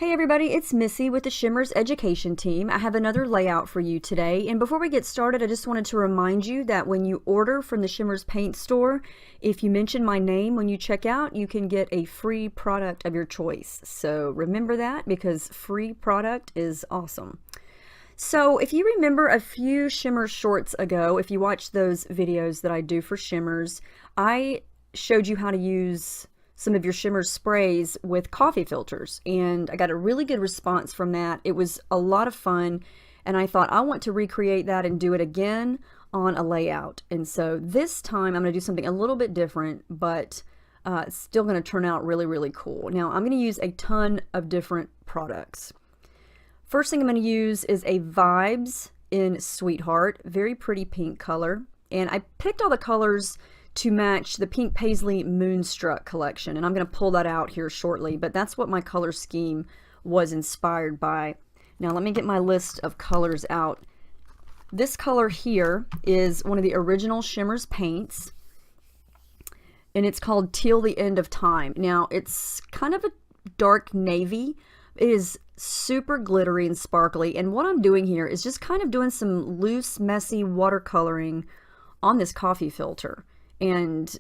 Hey everybody, it's Missy with the Shimmerz education team. I have another layout for you today, and before we get started, I just wanted to remind you that when you order from the Shimmerz paint store, if you mention my name when you check out, you can get a free product of your choice. So remember that, because free product is awesome. So if you remember a few Shimmerz shorts ago, if you watched those videos that I do for Shimmerz, I showed you how to use some of your Shimmerz sprays with coffee filters, and I got a really good response from that. It was a lot of fun, and I thought I want to recreate that and do it again on a layout. And so this time I'm going to do something a little bit different, but it's still going to turn out really, really cool. Now I'm going to use a ton of different products. First thing I'm going to use is a Vibez in Sweetheart, very pretty pink color, and I picked all the colors to match the Pink Paisley Moonstruck collection, and I'm going to pull that out here shortly, but that's what my color scheme was inspired by. Now let me get my list of colors out. This color here is one of the original Shimmerz paints, and it's called Teal, the End of Time. Now it's kind of a dark navy. It is super glittery and sparkly, and what I'm doing here is just kind of doing some loose, messy watercoloring on this coffee filter. And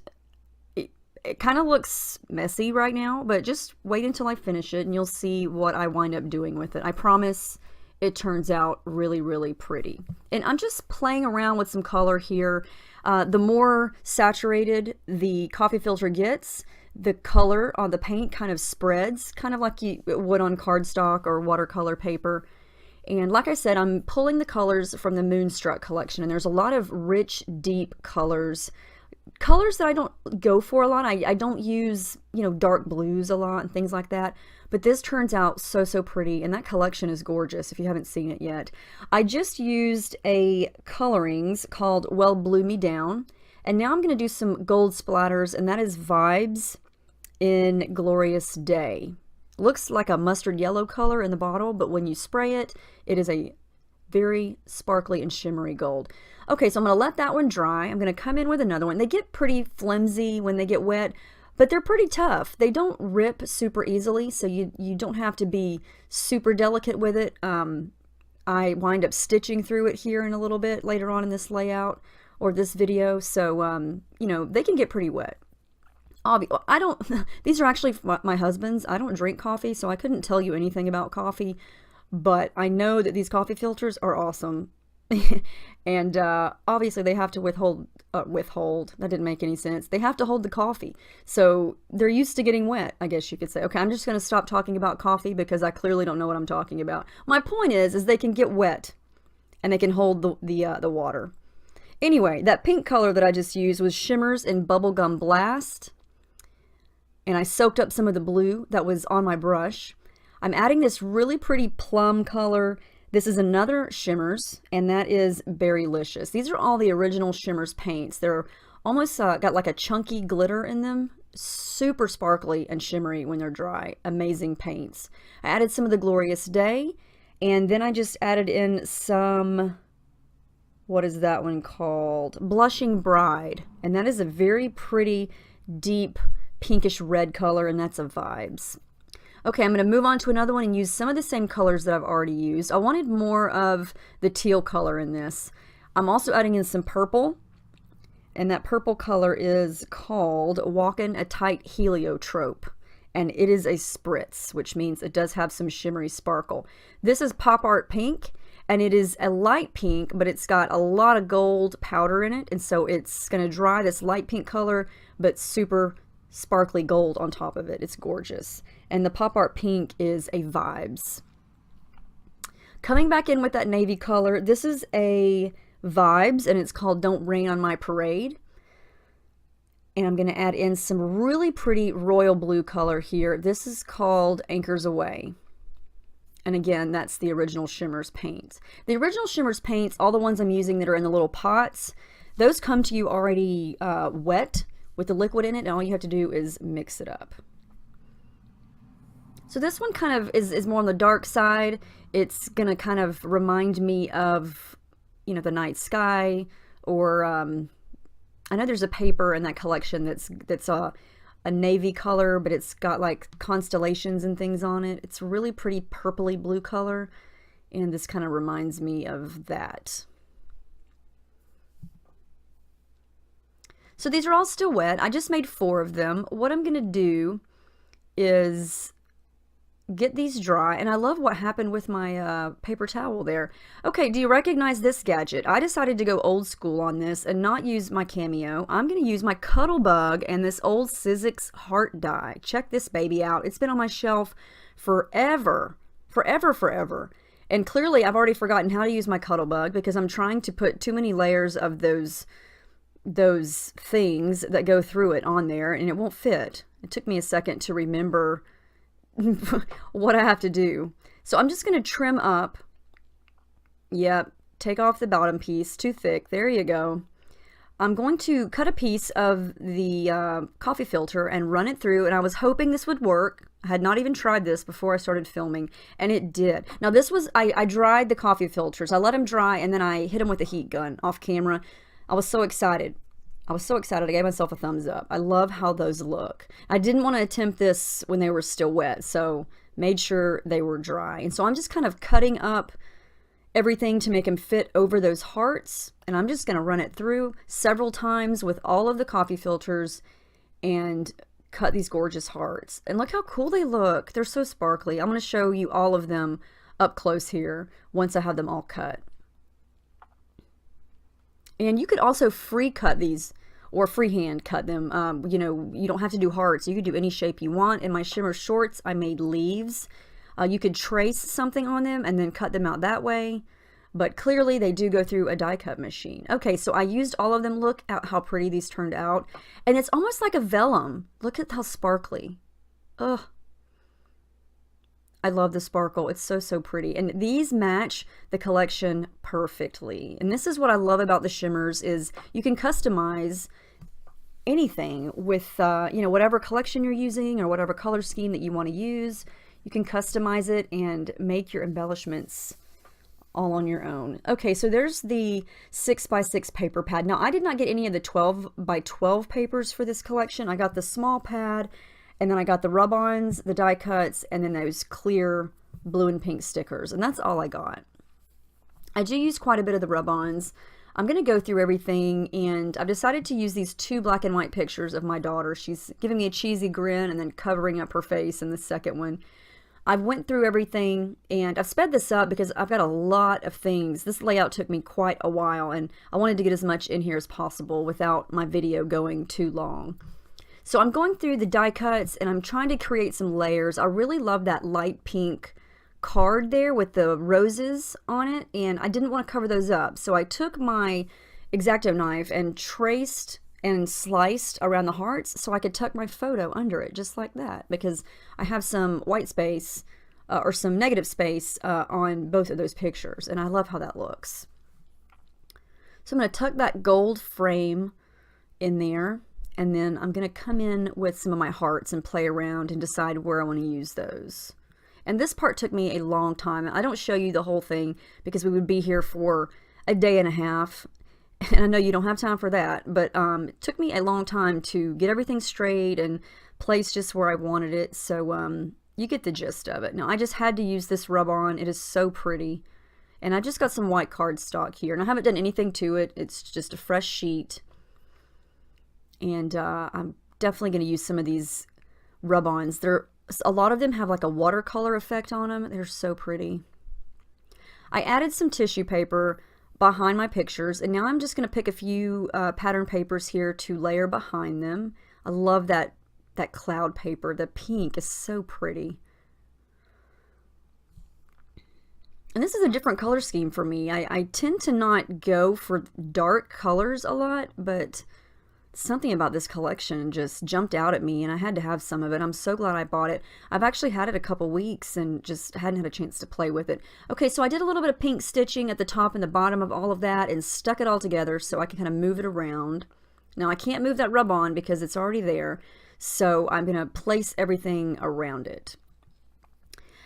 it kind of looks messy right now, but just wait until I finish it and you'll see what I wind up doing with it. I promise it turns out really, really pretty. And I'm just playing around with some color here. The more saturated the coffee filter gets, the color on the paint kind of spreads, kind of like you would on cardstock or watercolor paper. And like I said, I'm pulling the colors from the Moonstruck collection, and there's a lot of rich, deep colors that I don't go for a lot. I don't use, dark blues a lot and things like that, but this turns out so pretty, and that collection is gorgeous if you haven't seen it yet. I just used a Coloringz called Well Blew Me Down, and now I'm going to do some gold splatters, and that is Vibez in Glorious Day. Looks like a mustard yellow color in the bottle, but when you spray it, it is a very sparkly and shimmery gold. Okay, so I'm going to let that one dry. I'm going to come in with another one. They get pretty flimsy when they get wet, but they're pretty tough. They don't rip super easily, so you don't have to be super delicate with it. I wind up stitching through it here in a little bit later on in this layout or this video, so they can get pretty wet. These are actually my husband's. I don't drink coffee, so I couldn't tell you anything about coffee, but I know that these coffee filters are awesome. And obviously they have to withhold, that didn't make any sense. They have to hold the coffee. So they're used to getting wet, I guess you could say. Okay, I'm just going to stop talking about coffee because I clearly don't know what I'm talking about. My point is they can get wet and they can hold the water. Anyway, that pink color that I just used was Shimmerz in Bubblegum Blast. And I soaked up some of the blue that was on my brush. I'm adding this really pretty plum color. This is another Shimmerz, and that is Berry-licious. These are all the original Shimmerz paints. They're almost got like a chunky glitter in them. Super sparkly and shimmery when they're dry. Amazing paints. I added some of the Glorious Day, and then I just added in some, what is that one called? Blushing Bride. And that is a very pretty, deep, pinkish red color, and that's a Vibez. Okay, I'm going to move on to another one and use some of the same colors that I've already used. I wanted more of the teal color in this. I'm also adding in some purple, and that purple color is called Walkin, a Tight Heliotrope, and it is a Spritz, which means it does have some shimmery sparkle. This is Pop Art Pink, and it is a light pink, but it's got a lot of gold powder in it, and so it's going to dry this light pink color, but super sparkly gold on top of it. It's gorgeous. And the Pop Art Pink is a Vibez. Coming back in with that navy color, this is a Vibez, and it's called Don't Rain on My Parade. And I'm going to add in some really pretty royal blue color here. This is called Anchors Away. And again, that's the original Shimmerz paints. The original Shimmerz paints, all the ones I'm using that are in the little pots, those come to you already wet with the liquid in it, and all you have to do is mix it up. So this one kind of is more on the dark side. It's gonna kind of remind me of, the night sky, or I know there's a paper in that collection that's a navy color, but it's got like constellations and things on it. It's a really pretty purpley blue color, and this kind of reminds me of that. So these are all still wet. I just made 4 of them. What I'm gonna do is get these dry, and I love what happened with my paper towel there. Okay, do you recognize this gadget? I decided to go old school on this and not use my Cameo. I'm going to use my Cuttlebug and this old Sizzix heart die. Check this baby out. It's been on my shelf forever. Forever. And clearly I've already forgotten how to use my Cuttlebug because I'm trying to put too many layers of those things that go through it on there, and it won't fit. It took me a second to remember what I have to do. So I'm just going to trim up. Yep, take off the bottom piece, too thick. There you go. I'm going to cut a piece of the coffee filter and run it through, and I was hoping this would work. I had not even tried this before I started filming, and it did. Now this was, I dried the coffee filters. I let them dry, and then I hit them with a heat gun off camera. I was so excited. I gave myself a thumbs up. I love how those look. I didn't want to attempt this when they were still wet, so made sure they were dry. And so I'm just kind of cutting up everything to make them fit over those hearts, and I'm just going to run it through several times with all of the coffee filters and cut these gorgeous hearts. And look how cool they look. They're so sparkly. I'm going to show you all of them up close here once I have them all cut. And you could also free cut these or freehand cut them. You know, you don't have to do hearts. You could do any shape you want. In my Shimmerz shorts, I made leaves. You could trace something on them and then cut them out that way. But clearly they do go through a die cut machine. Okay, so I used all of them. Look at how pretty these turned out. And it's almost like a vellum. Look at how sparkly. Ugh. I love the sparkle. It's so pretty. And these match the collection perfectly. And this is what I love about the Shimmerz is you can customize anything with, you know, whatever collection you're using or whatever color scheme that you want to use. You can customize it and make your embellishments all on your own. Okay, so there's the 6x6 paper pad. Now, I did not get any of the 12x12 papers for this collection. I got the small pad, and then I got the rub-ons, the die cuts, and then those clear blue and pink stickers, and that's all I got. I do use quite a bit of the rub-ons. I'm going to go through everything, and I've decided to use these 2 black and white pictures of my daughter. She's giving me a cheesy grin and then covering up her face in the second one. I went through everything, and I've sped this up because I've got a lot of things. This layout took me quite a while, and I wanted to get as much in here as possible without my video going too long. So I'm going through the die cuts, and I'm trying to create some layers. I really love that light pink card there with the roses on it, and I didn't want to cover those up. So I took my X-Acto knife and traced and sliced around the hearts so I could tuck my photo under it just like that, because I have some white space or some negative space on both of those pictures, and I love how that looks. So I'm going to tuck that gold frame in there, and then I'm going to come in with some of my hearts and play around and decide where I want to use those. And this part took me a long time. I don't show you the whole thing because we would be here for a day and a half. And I know you don't have time for that, but it took me a long time to get everything straight and place just where I wanted it. So you get the gist of it. Now, I just had to use this rub-on. It is so pretty. And I just got some white cardstock here. And I haven't done anything to it. It's just a fresh sheet. And I'm definitely going to use some of these rub-ons. A lot of them have like a watercolor effect on them. They're so pretty. I added some tissue paper behind my pictures, and now I'm just going to pick a few pattern papers here to layer behind them. I love that cloud paper. The pink is so pretty. And this is a different color scheme for me. I tend to not go for dark colors a lot, but something about this collection just jumped out at me, and I had to have some of it. I'm so glad I bought it. I've actually had it a couple weeks and just hadn't had a chance to play with it. Okay, so I did a little bit of pink stitching at the top and the bottom of all of that and stuck it all together so I can kind of move it around. Now I can't move that rub-on because it's already there, so I'm going to place everything around it.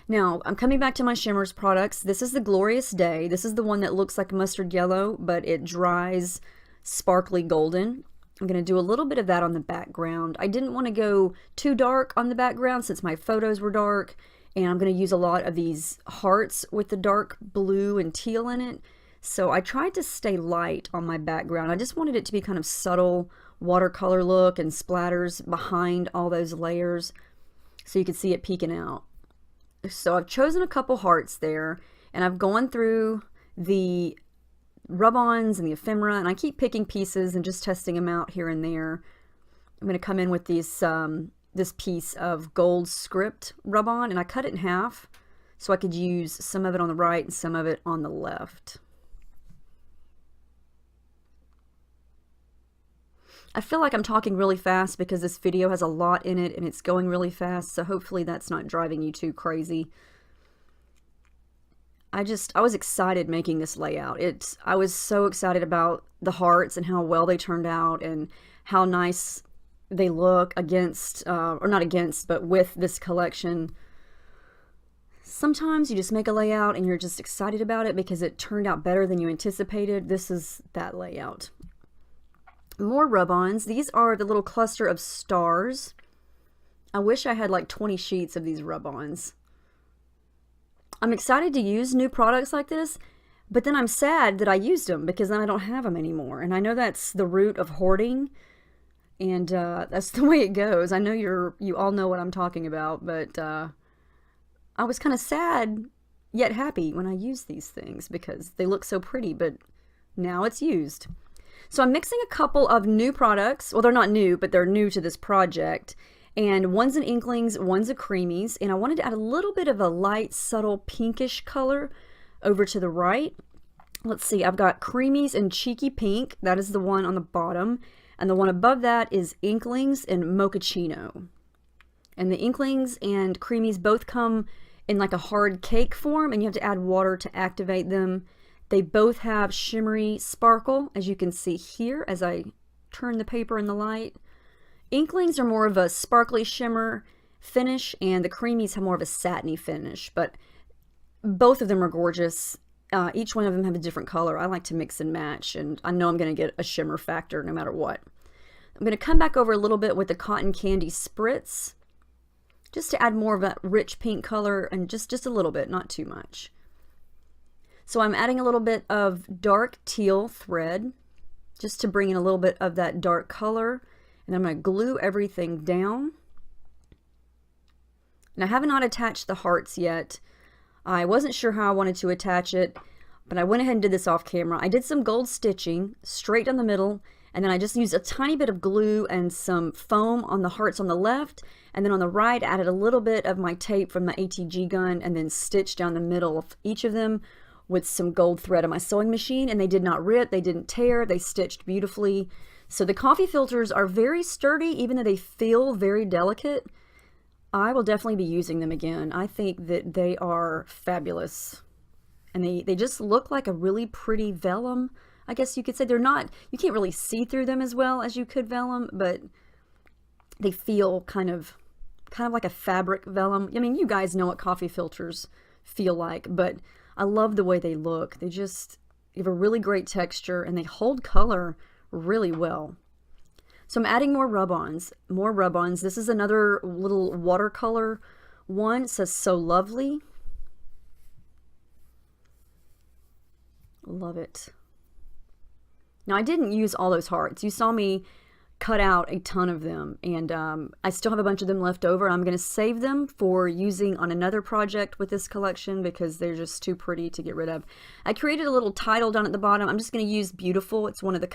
Now, I'm coming back to my Shimmerz products. This is the Glorious Day. This is the one that looks like mustard yellow, but it dries sparkly golden. I'm going to do a little bit of that on the background. I didn't want to go too dark on the background since my photos were dark, and I'm going to use a lot of these hearts with the dark blue and teal in it. So I tried to stay light on my background. I just wanted it to be kind of subtle watercolor look and splatters behind all those layers so you could see it peeking out. So I've chosen a couple hearts there, and I've gone through the rub-ons and the ephemera, and I keep picking pieces and just testing them out here and there. I'm going to come in with these this piece of gold script rub-on, and I cut it in half so I could use some of it on the right and some of it on the left. I feel like I'm talking really fast because this video has a lot in it and it's going really fast, so hopefully that's not driving you too crazy. I was excited making this layout. I was so excited about the hearts and how well they turned out and how nice they look against, or not against, but with this collection. Sometimes you just make a layout and you're just excited about it because it turned out better than you anticipated. This is that layout. More rub-ons. These are the little cluster of stars. I wish I had like 20 sheets of these rub-ons. I'm excited to use new products like this, but then I'm sad that I used them because then I don't have them anymore. And I know that's the root of hoarding, and that's the way it goes. I know you all know what I'm talking about, but I was kind of sad yet happy when I used these things because they look so pretty, but now it's used. So I'm mixing a couple of new products. Well, they're not new, but they're new to this project. And one's an Inklingz, one's a Creameez. And I wanted to add a little bit of a light, subtle pinkish color over to the right. Let's see, I've got Creameez in Cheeky Pink. That is the one on the bottom. And the one above that is Inklingz in Mochachino. And the Inklingz and Creameez both come in like a hard cake form, and you have to add water to activate them. They both have shimmery sparkle, as you can see here as I turn the paper in the light. Inklingz are more of a sparkly shimmer finish, and the Creameez have more of a satiny finish, but both of them are gorgeous. Each one of them have a different color. I like to mix and match, and I know I'm going to get a shimmer factor no matter what. I'm going to come back over a little bit with the Cotton Candy Spritz, just to add more of that rich pink color, and just a little bit, not too much. So I'm adding a little bit of dark teal thread just to bring in a little bit of that dark color, and I'm going to glue everything down. And I have not attached the hearts yet. I wasn't sure how I wanted to attach it, but I went ahead and did this off camera. I did some gold stitching straight down the middle, and then I just used a tiny bit of glue and some foam on the hearts on the left, and then on the right I added a little bit of my tape from my ATG gun and then stitched down the middle of each of them with some gold thread on my sewing machine, and they did not rip, they didn't tear, they stitched beautifully. So the coffee filters are very sturdy, even though they feel very delicate. I will definitely be using them again. I think that they are fabulous. And they just look like a really pretty vellum, I guess you could say. They're not, you can't really see through them as well as you could vellum, but they feel kind of like a fabric vellum. I mean, you guys know what coffee filters feel like, but I love the way they look. They have a really great texture, and they hold color really well. So I'm adding more rub-ons. This is another little watercolor one. It says So Lovely. Love it. Now I didn't use all those hearts. You saw me cut out a ton of them, and I still have a bunch of them left over. I'm going to save them for using on another project with this collection because they're just too pretty to get rid of. I created a little title down at the bottom. I'm just going to use Beautiful. It's one of the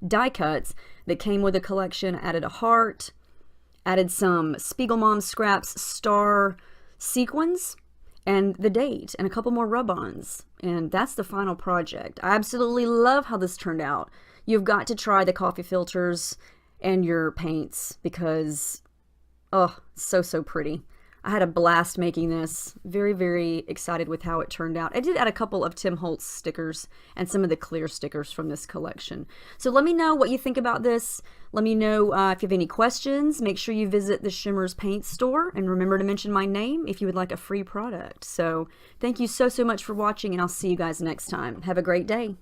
die cuts that came with the collection. Added a heart, added some Spiegelmom Scraps star sequins, and the date, and a couple more rub-ons. And that's the final project. I absolutely love how this turned out. You've got to try the coffee filters and your paints because, oh, so pretty. I had a blast making this. Very, very excited with how it turned out. I did add a couple of Tim Holtz stickers and some of the clear stickers from this collection. So let me know what you think about this. Let me know if you have any questions. Make sure you visit the Shimmerz paint store, and remember to mention my name if you would like a free product. So thank you so much for watching, and I'll see you guys next time. Have a great day.